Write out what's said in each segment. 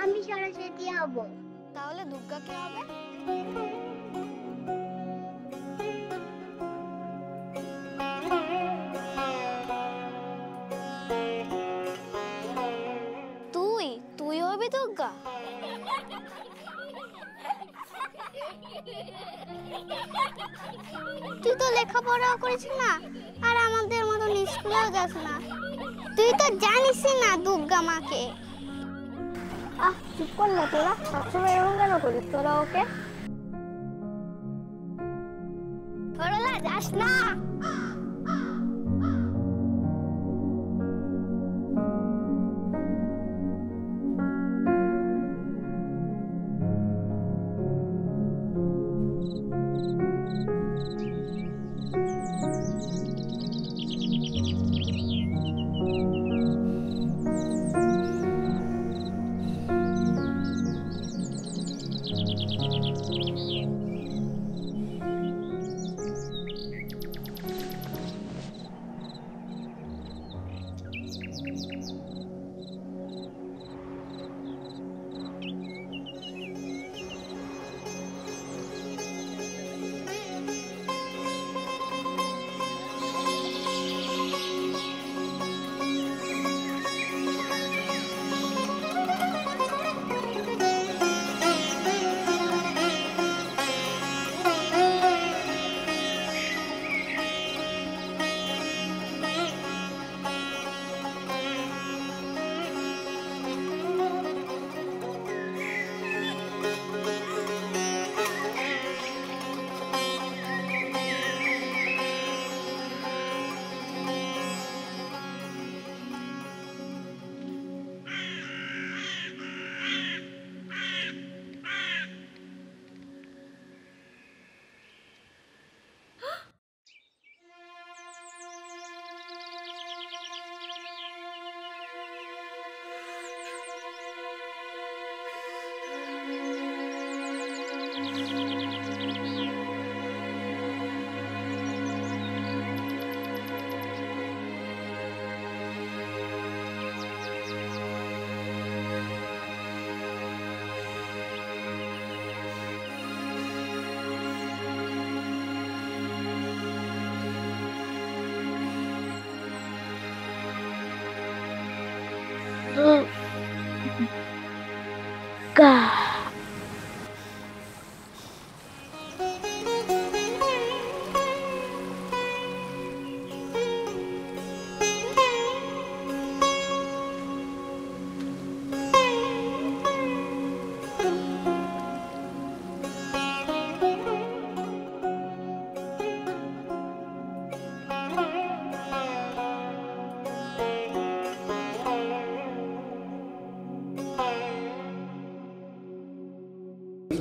আমি সরস্বতী হব। তাহলে দুর্গা কে হবে? তুই হবি দুর্গা? তুই তো লেখাপড়াও করিস না আর আমাদের মতন স্কুলেও যাস না, তুই তো জানিস না দুর্গা মাকে। চুপ কর না তোরা, সবসময় এরকম কেন করিস তোরা ওকে? সরলা যাস না।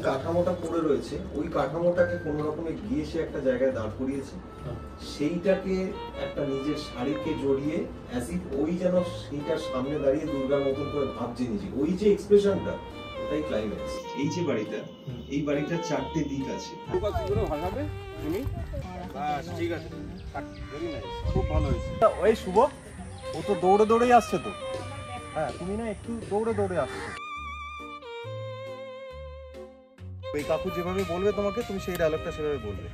কাঠামোটা পড়ে রয়েছে, ওই কাঠামোটাকে কোন রকমে গিয়ে সে একটা জায়গায় দাঁড় করিয়েছে, সেইটাকে একটা নিজের শাড়িকে জড়িয়ে অ্যাজ ইফ ওই যেন সেইটার সামনে দাঁড়িয়ে দুর্গার মতন করে ভাবছে নিজে, ওই যে এক্সপ্রেশনটা, ওটাই ক্লাইম্যাক্স। এই যে বাড়িটা, এই বাড়িটার চারটে দিক আছে। ঠিক আছে, খুব ভালো হয়েছে। ওই শুভ, ও তো দৌড়ে দৌড়েই আসছে তো। হ্যাঁ, তুমি না একটু দৌড়ে দৌড়ে আসছো। ওই কাকু যেভাবে বলবে তোমাকে, তুমি সেই ডায়লগটা সেভাবে বলবে,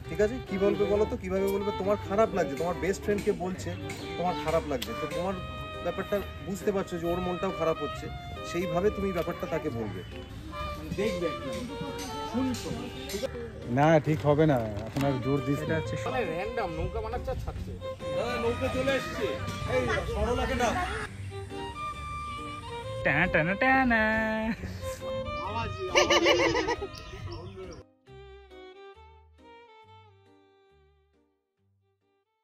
ঠিক আছে? কি বলবে বলো তো, কিভাবে বলবে? তোমার খারাপ লাগছে, তোমার বেস্ট ফ্রেন্ডকে বলছে তোমার খারাপ লাগছে, তো তোমার ব্যাপারটা বুঝতে পারছো যে ওর মনটাও খারাপ হচ্ছে, সেইভাবে তুমি ব্যাপারটা তাকে বলবে। দেখবে না, ঠিক হবে না, এখন আর জোর দিস না। মানে র্যান্ডম নৌকা বানাচ্ছে আর ছাড়ছে। নৌকা চলে আসছে, এই সরলাকে না টানা টানা টানা আওয়াজ